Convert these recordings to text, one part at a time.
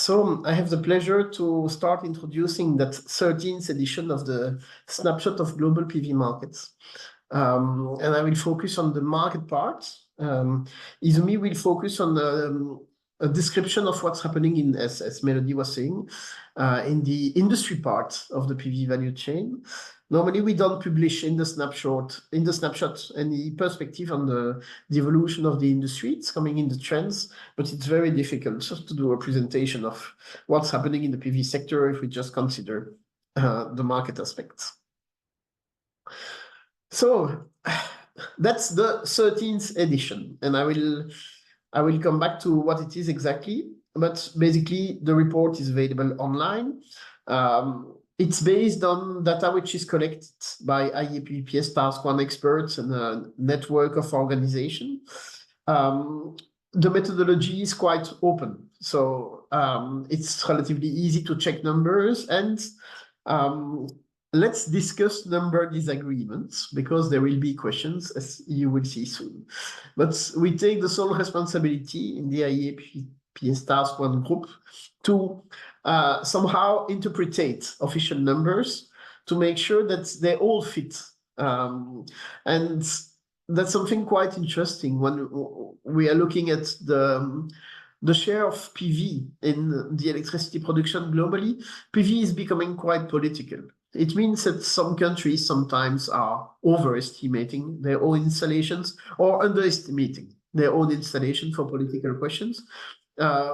So I have the pleasure to start introducing that 13th edition of the Snapshot of Global PV Markets. And I will focus on the market part. Izumi will focus on a description of what's happening in, as Melody was saying, in the industry part of the PV value chain. Normally, we don't publish in the snapshot any perspective on the evolution of the industry. It's coming in the trends, but it's very difficult just to do a presentation of what's happening in the PV sector if we just consider the market aspects. So that's the 13th edition, and I will come back to what it is exactly. But basically, the report is available online. It's based on data which is collected by IEA PVPS Task 1 experts and a network of organizations. The methodology is quite open, so it's relatively easy to check numbers. And let's discuss number disagreements, because there will be questions, as you will see soon. But we take the sole responsibility in the IEA PVPS Task 1 group to somehow interpret official numbers to make sure that they all fit. And that's something quite interesting when we are looking at the share of PV in the electricity production globally. PV is becoming quite political. It means that some countries sometimes are overestimating their own installations or underestimating their own installation for political questions.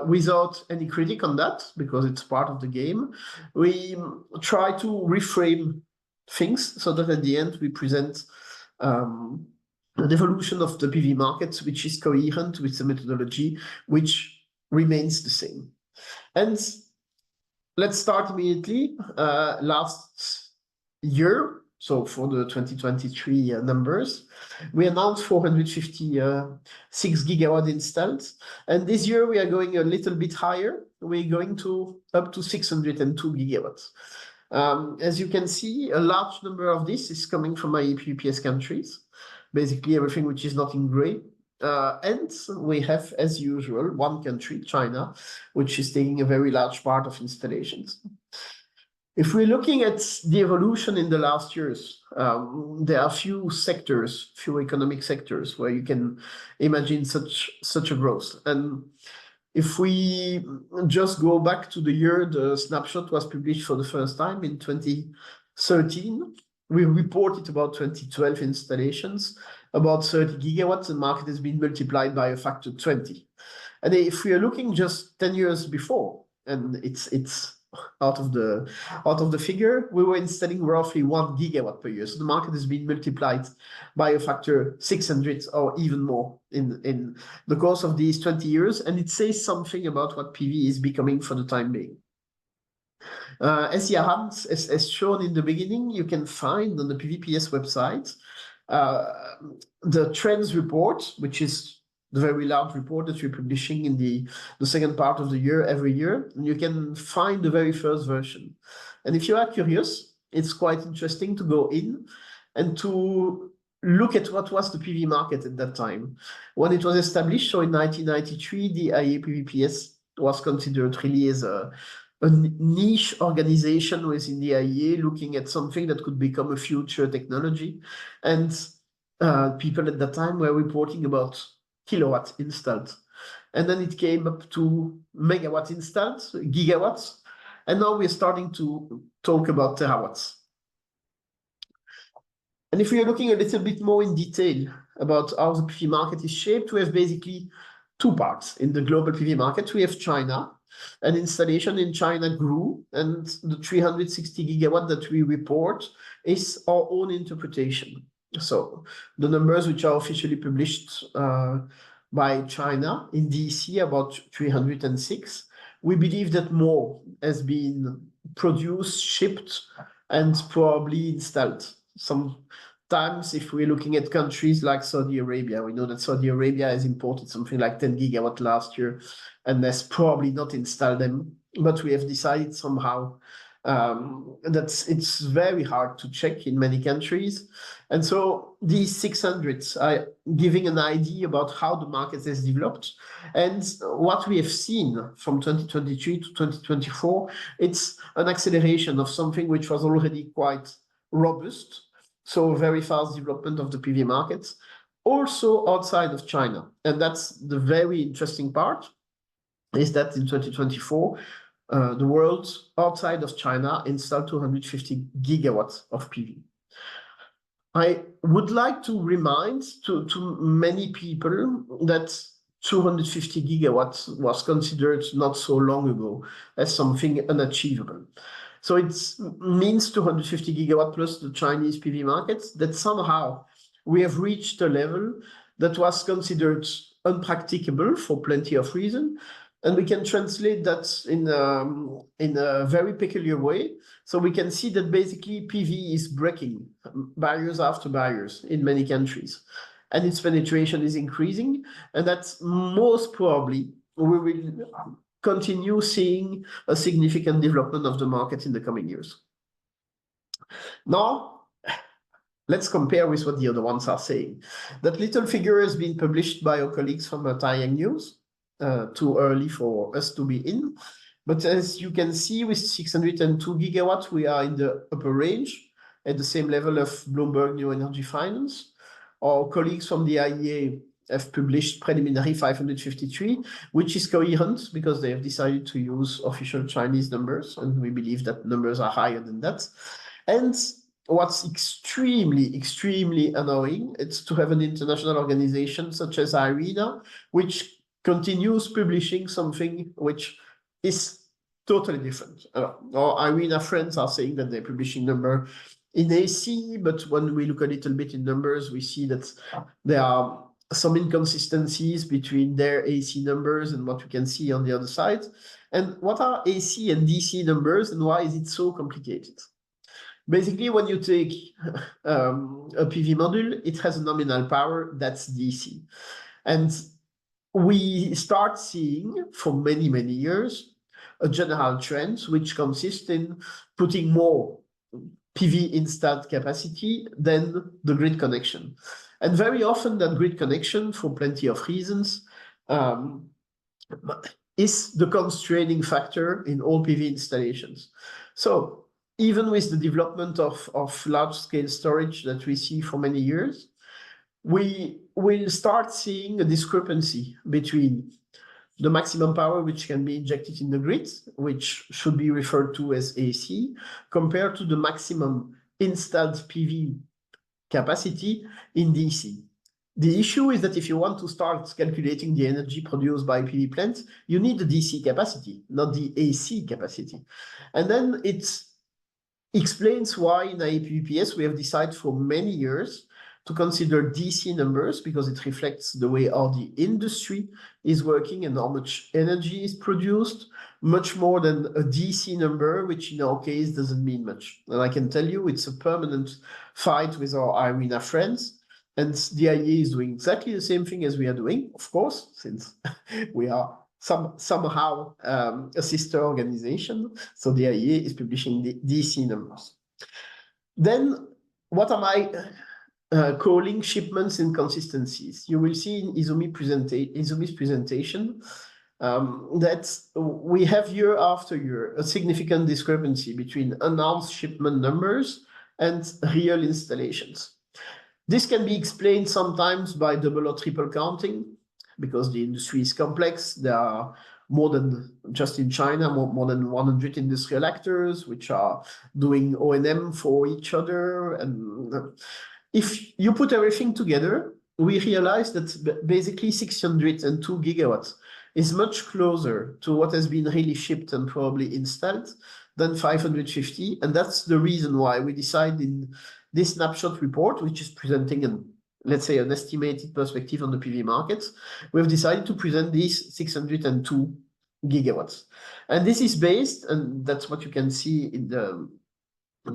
Without any critic on that, because it's part of the game, we try to reframe things so that at the end we present an evolution of the PV market which is coherent with the methodology which remains the same. And let's start immediately. Last year, so for the 2023 numbers, we announced 456 gigawatt installed. And this year we are going a little bit higher. We're going to up to 602 gigawatts. As you can see, a large number of this is coming from IEA PVPS countries, basically everything which is not in gray. And we have, as usual, one country, China, which is taking a very large part of installations. If we're looking at the evolution in the last years, there are few economic sectors where you can imagine such a growth. And if we just go back to the year the snapshot was published for the first time in 2013, we reported about 2012 installations, about 30 gigawatts, and the market has been multiplied by a factor 20. And if we are looking just 10 years before, and it's out of the figure, we were installing roughly 1 gigawatt per year. So the market has been multiplied by a factor 600 or even more in the course of these 20 years. And it says something about what PV is becoming for the time being. As shown in the beginning, you can find on the PVPS website the trends report, which is the very large report that we're publishing in the second part of the year every year. And you can find the very first version. And if you are curious, it's quite interesting to go in and to look at what was the PV market at that time. When it was established, so in 1993, the IEA PVPS was considered really as a niche organization within the IEA, looking at something that could become a future technology. And people at that time were reporting about kilowatts installed. And then it came up to megawatt installed, gigawatts. And now we're starting to talk about terawatts. And if we are looking a little bit more in detail about how the PV market is shaped, we have basically two parts in the global PV market. We have China, and installation in China grew, and the 360 gigawatt that we report is our own interpretation. So the numbers which are officially published by China in DC, about 306, we believe that more has been produced, shipped, and probably installed. Sometimes if we're looking at countries like Saudi Arabia, we know that Saudi Arabia has imported something like 10 gigawatt last year and has probably not installed them, but we have decided somehow It's very hard to check in many countries. And so these 600s are giving an idea about how the market has developed. And what we have seen from 2023 to 2024, it's an acceleration of something which was already quite robust. So very fast development of the PV markets, also outside of China. And that's the very interesting part, is that in 2024, the world outside of China installed 250 gigawatts of PV. I would like to remind to many people that 250 gigawatts was considered not so long ago as something unachievable. So it means 250 gigawatt plus the Chinese PV markets, that somehow we have reached a level that was considered unpracticable for plenty of reasons. And we can translate that in a very peculiar way. So we can see that basically PV is breaking barriers after barriers in many countries, and its penetration is increasing. And that's most probably we will continue seeing a significant development of the market in the coming years. Now, let's compare with what the other ones are saying. That little figure has been published by our colleagues from Taiyang News. Too early for us to be in. But as you can see, with 602 gigawatts, we are in the upper range at the same level of Bloomberg New Energy Finance. Our colleagues from the IEA have published preliminary 553, which is coherent because they have decided to use official Chinese numbers, and we believe that numbers are higher than that. And what's extremely, extremely annoying, it's to have an international organization such as IRENA, which continues publishing something which is totally different. Our IRENA friends are saying that they're publishing number in AC, but when we look a little bit in numbers, we see that there are some inconsistencies between their AC numbers and what we can see on the other side. And what are AC and DC numbers, and why is it so complicated? Basically, when you take a PV module, it has a nominal power that's DC. And we start seeing for many, many years a general trend which consists in putting more PV installed capacity than the grid connection. And very often that grid connection, for plenty of reasons, is the constraining factor in all PV installations. So even with the development of large-scale storage that we see for many years, we will start seeing a discrepancy between the maximum power which can be injected in the grid, which should be referred to as AC, compared to the maximum installed PV capacity in DC. The issue is that if you want to start calculating the energy produced by PV plants, you need the DC capacity, not the AC capacity. And then it explains why in IEA PVPS we have decided for many years to consider DC numbers, because it reflects the way how the industry is working and how much energy is produced, much more than a DC number, which in our case doesn't mean much. And I can tell you it's a permanent fight with our IRENA friends, and the IEA is doing exactly the same thing as we are doing, of course, since we are somehow a sister organization. So the IEA is publishing the DC numbers. Then what am I calling shipments inconsistencies? You will see in Izumi's presentation that we have year after year a significant discrepancy between announced shipment numbers and real installations. This can be explained sometimes by double or triple counting, because the industry is complex. There are more than, just in China, more than 100 industrial actors which are doing O&M for each other. And if you put everything together, we realize that basically 602 gigawatts is much closer to what has been really shipped and probably installed than 550. And that's the reason why we decided in this snapshot report, which is presenting let's say an estimated perspective on the PV markets, we've decided to present these 602 gigawatts. And this is based, and that's what you can see in the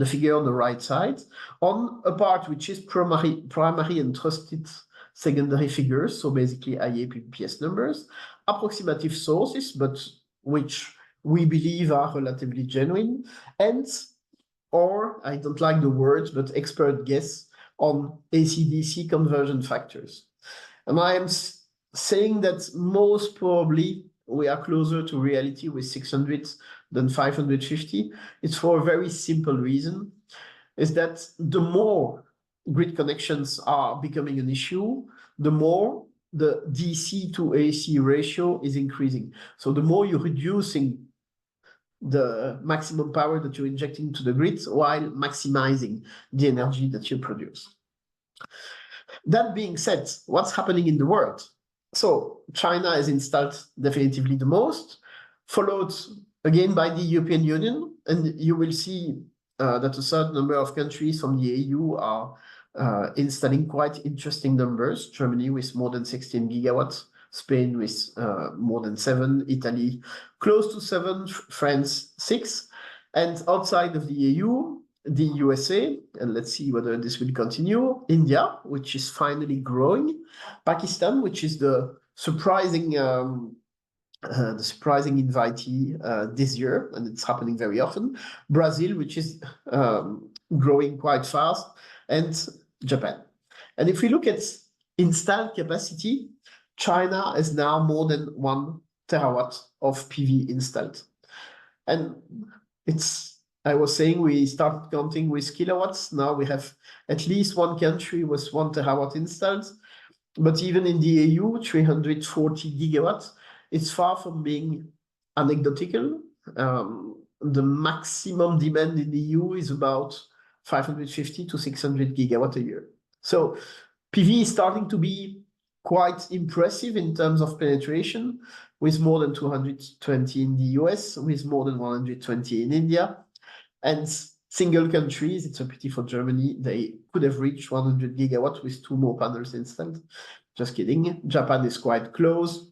figure on the right side, on a part which is primary and trusted secondary figures, so basically IEA PVPS numbers, approximative sources, but which we believe are relatively genuine, and or I don't like the words, but expert guess on AC/DC conversion factors. And I am saying that most probably we are closer to reality with 600 than 550. It's for a very simple reason, is that the more grid connections are becoming an issue, the more the DC to AC ratio is increasing. So the more you're reducing the maximum power that you're injecting into the grid while maximizing the energy that you produce. That being said, what's happening in the world? So China has installed definitively the most, followed again by the European Union, and you will see that a certain number of countries from the EU are installing quite interesting numbers. Germany with more than 16 gigawatts, Spain with more than 7, Italy close to 7, France 6, and outside of the EU, the USA, and let's see whether this will continue, India, which is finally growing, Pakistan, which is the surprising invitee this year, and it's happening very often, Brazil, which is growing quite fast, and Japan. And if we look at installed capacity, China is now more than 1 terawatt of PV installed. And I was saying we started counting with kilowatts. Now we have at least one country with 1 terawatt installed. But even in the EU, 340 gigawatts, it's far from being anecdotal. The maximum demand in the EU is about 550 to 600 gigawatts a year. So PV is starting to be quite impressive in terms of penetration, with more than 220 in the US, with more than 120 in India. And single countries, it's a pity for Germany, they could have reached 100 gigawatts with 2 more panels installed. Just kidding. Japan is quite close.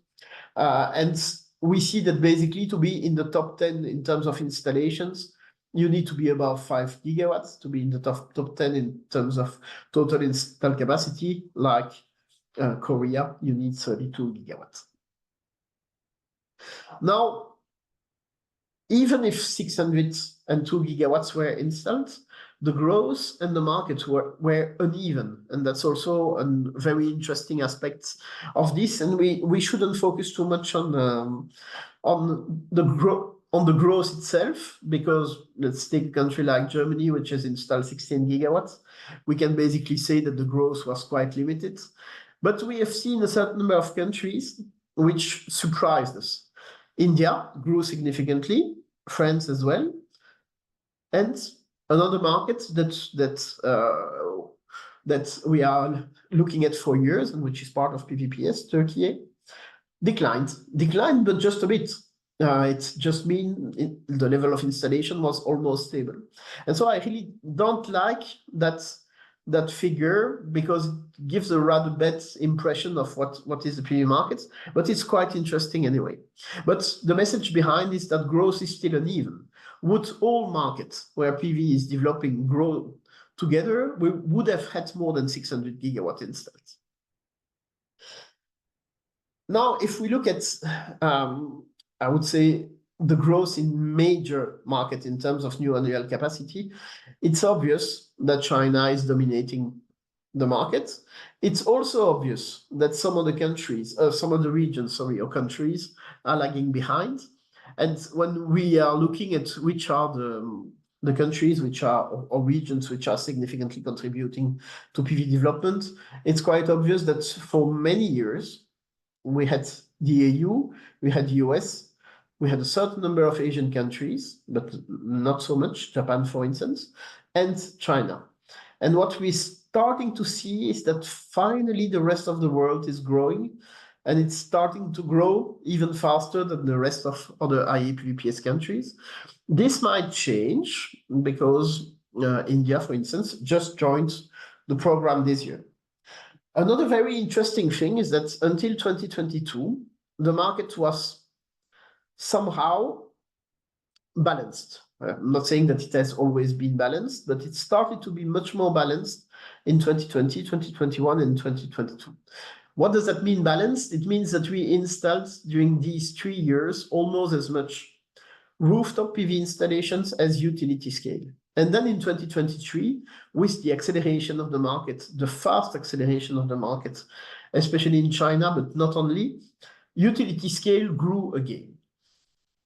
And we see that basically to be in the top 10 in terms of installations, you need to be above 5 gigawatts to be in the top 10 in terms of total installed capacity. Like Korea, you need 32 gigawatts. Now, even if 602 gigawatts were installed, the growth and the market were uneven. And that's also a very interesting aspect of this. And we shouldn't focus too much on the growth itself, because let's take a country like Germany, which has installed 16 gigawatts. We can basically say that the growth was quite limited. But we have seen a certain number of countries which surprised us. India grew significantly, France as well, and another market that we are looking at for years and which is part of PVPS, Turkey, declined, but just a bit. It just means the level of installation was almost stable, and so I really don't like that figure, because it gives a rather bad impression of what is the PV market, but it's quite interesting anyway. But the message behind is that growth is still uneven. Would all markets where PV is developing grow together, we would have had more than 600 gigawatt installed. Now, if we look at, I would say, the growth in major market in terms of new annual capacity, it's obvious that China is dominating the market. It's also obvious that some of the countries, some of the regions, or countries are lagging behind. And when we are looking at which are the countries which are, or regions which are significantly contributing to PV development, it's quite obvious that for many years, we had the EU, we had the US, we had a certain number of Asian countries, but not so much, Japan, for instance, and China. And what we're starting to see is that finally the rest of the world is growing, and it's starting to grow even faster than the rest of other IEA PVPS countries. This might change because India, for instance, just joined the program this year. Another very interesting thing is that until 2022, the market was somehow balanced. I'm not saying that it has always been balanced, but it started to be much more balanced in 2020, 2021, and 2022. What does that mean, balanced? It means that we installed during these 3 years almost as much rooftop PV installations as utility scale. And then in 2023, with the acceleration of the market, the fast acceleration of the market, especially in China, but not only, utility scale grew again.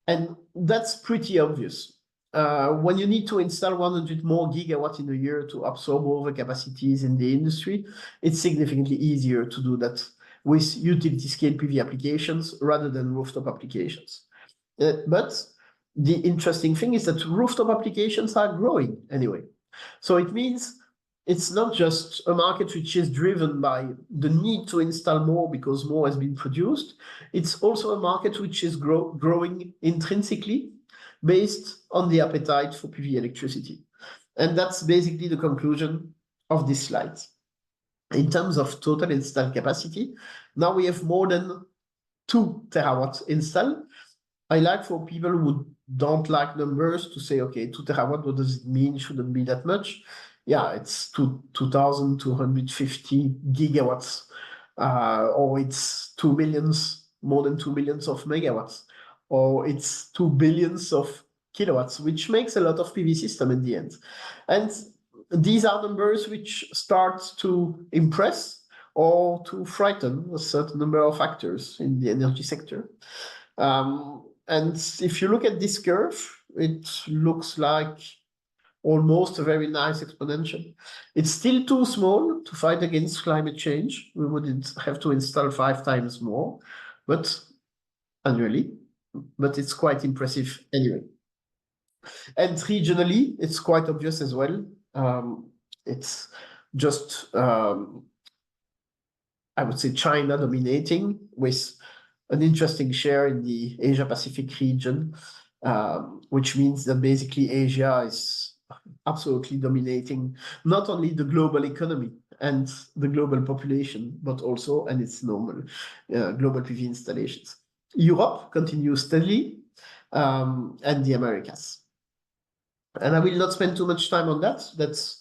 And that's pretty obvious. When you need to install 100 more gigawatts in a year to absorb all the capacities in the industry, it's significantly easier to do that with utility scale PV applications rather than rooftop applications. But the interesting thing is that rooftop applications are growing anyway. So it means it's not just a market which is driven by the need to install more because more has been produced. It's also a market which is growing intrinsically based on the appetite for PV electricity. And that's basically the conclusion of this slide. In terms of total installed capacity, now we have more than 2 terawatts installed. I like for people who don't like numbers to say, okay, 2 terawatt, what does it mean? Shouldn't be that much. Yeah, it's 2,250 gigawatts, or it's 2 millions, more than 2 millions of megawatts, or it's 2 billions of kilowatts, which makes a lot of PV system in the end. And these are numbers which start to impress or to frighten a certain number of actors in the energy sector. And if you look at this curve, it looks like almost a very nice exponential. It's still too small to fight against climate change. We would have to install 5 times more, but annually, but it's quite impressive anyway. And regionally, it's quite obvious as well. It's just, I would say, China dominating with an interesting share in the Asia-Pacific region, which means that basically Asia is absolutely dominating not only the global economy and the global population, but also, and it's normal, global PV installations. Europe continues steadily, and the Americas. And I will not spend too much time on that. That's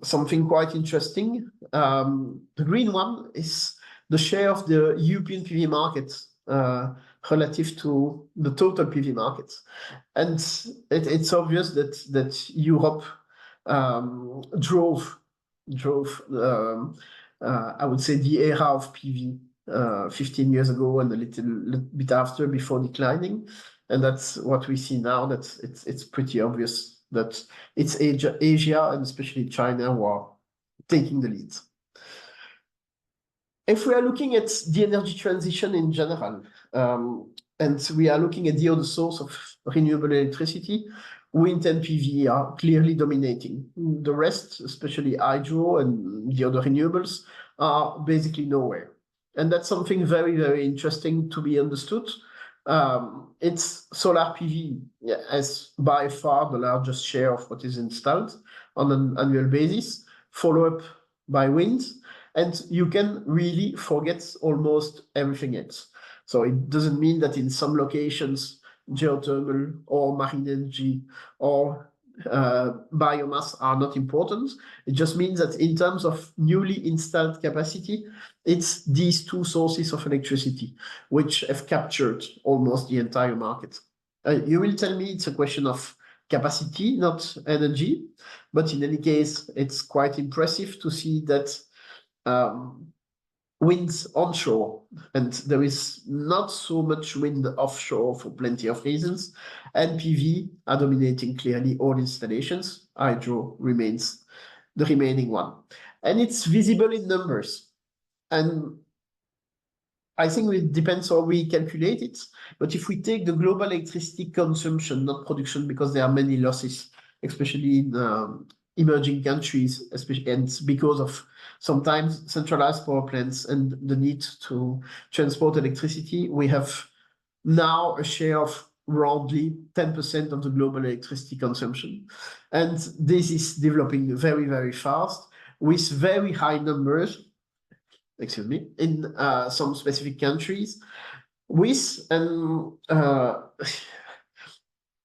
something quite interesting. The green one is the share of the European PV market relative to the total PV market. And it's obvious that Europe drove I would say, the era of PV 15 years ago and a little bit after, before declining. And that's what we see now, that it's pretty obvious that it's Asia and especially China who are taking the lead. If we are looking at the energy transition in general, and we are looking at the other source of renewable electricity, wind and PV are clearly dominating. The rest, especially hydro and the other renewables, are basically nowhere. And that's something very, very interesting to be understood. It's solar PV as by far the largest share of what is installed on an annual basis, followed up by wind. And you can really forget almost everything else. So it doesn't mean that in some locations, geothermal or marine energy or biomass are not important. It just means that in terms of newly installed capacity, it's these 2 sources of electricity which have captured almost the entire market. You will tell me it's a question of capacity, not energy, but in any case, it's quite impressive to see that winds onshore, and there is not so much wind offshore for plenty of reasons, and PV are dominating clearly all installations. Hydro remains the remaining one. And it's visible in numbers. And I think it depends how we calculate it. But if we take the global electricity consumption, not production, because there are many losses, especially in emerging countries, especially, and because of sometimes centralized power plants and the need to transport electricity, we have now a share of roughly 10% of the global electricity consumption. And this is developing very, very fast with very high numbers, excuse me, in some specific countries, with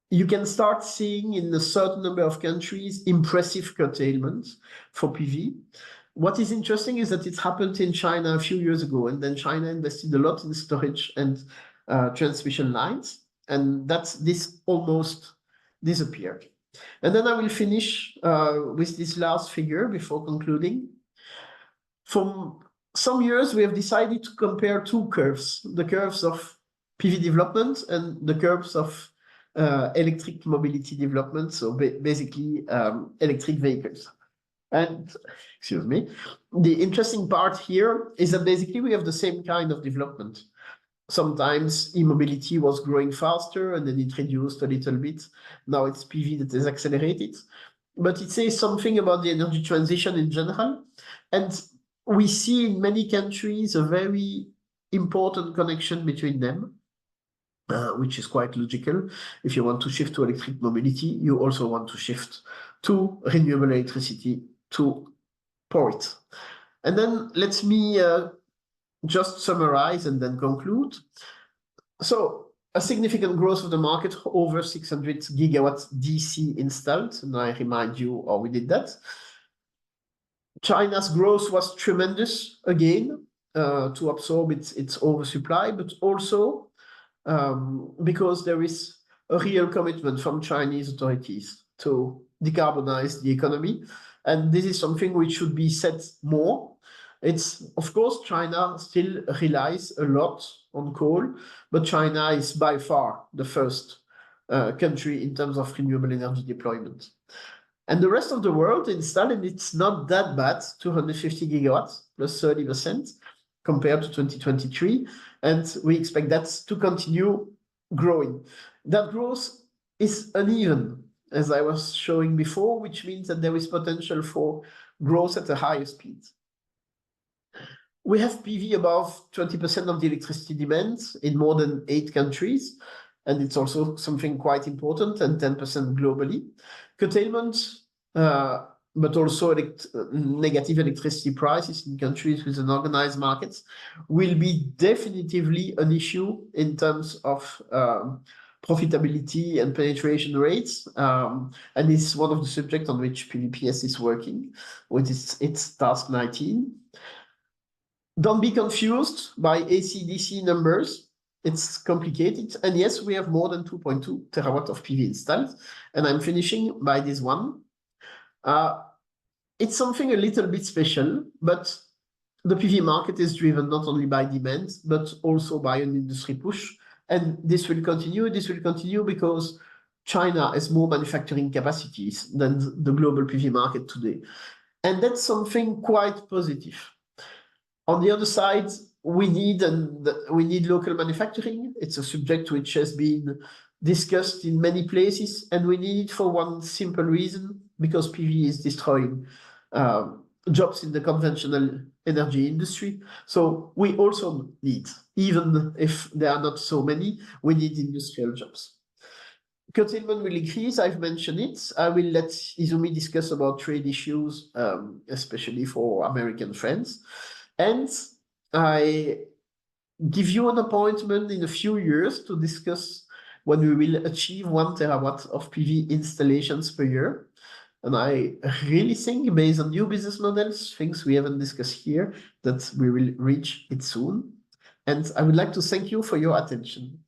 you can start seeing in a certain number of countries impressive curtailments for PV. What is interesting is that it happened in China a few years ago, and then China invested a lot in storage and transmission lines. and this almost disappeared. And then I will finish with this last figure before concluding. From some years, we have decided to compare two curves, the curves of PV development and the curves of electric mobility development, so basically electric vehicles. And, excuse me, the interesting part here is that basically we have the same kind of development. Sometimes e-mobility was growing faster and then it reduced a little bit. Now it's PV that has accelerated. But it says something about the energy transition in general. And we see in many countries a very important connection between them, which is quite logical. If you want to shift to electric mobility, you also want to shift to renewable electricity to pour it. And then let me just summarize and then conclude. So a significant growth of the market, over 600 gigawatts DC installed, and I remind you how we did that. China's growth was tremendous again to absorb its oversupply, but also because there is a real commitment from Chinese authorities to decarbonize the economy. And this is something which should be said more. It's, of course, China still relies a lot on coal, but China is by far the first country in terms of renewable energy deployment. And the rest of the world installed, and it's not that bad, 250 gigawatts, plus 30% compared to 2023. And we expect that to continue growing. That growth is uneven, as I was showing before, which means that there is potential for growth at a higher speed. We have PV above 20% of the electricity demand in more than 8 countries, and it's also something quite important, and 10% globally. Curtailment, but also negative electricity prices in countries with an organized market will be definitively an issue in terms of profitability and penetration rates, and it's one of the subjects on which PVPS is working with its task 19. Don't be confused by AC/DC numbers. It's complicated. And yes, we have more than 2.2 terawatt of PV installed. And I'm finishing by this one. It's something a little bit special, but the PV market is driven not only by demand, but also by an industry push. And this will continue. This will continue because China has more manufacturing capacities than the global PV market today. And that's something quite positive. On the other side, we need local manufacturing. It's a subject which has been discussed in many places, and we need it for one simple reason, because PV is destroying jobs in the conventional energy industry. So we also need, even if there are not so many, we need industrial jobs. Curtailment will increase, I've mentioned it. I will let Izumi discuss about trade issues, especially for American friends. And I give you an appointment in a few years to discuss when we will achieve 1 terawatt of PV installations per year. And I really think, based on new business models, things we haven't discussed here, that we will reach it soon. And I would like to thank you for your attention.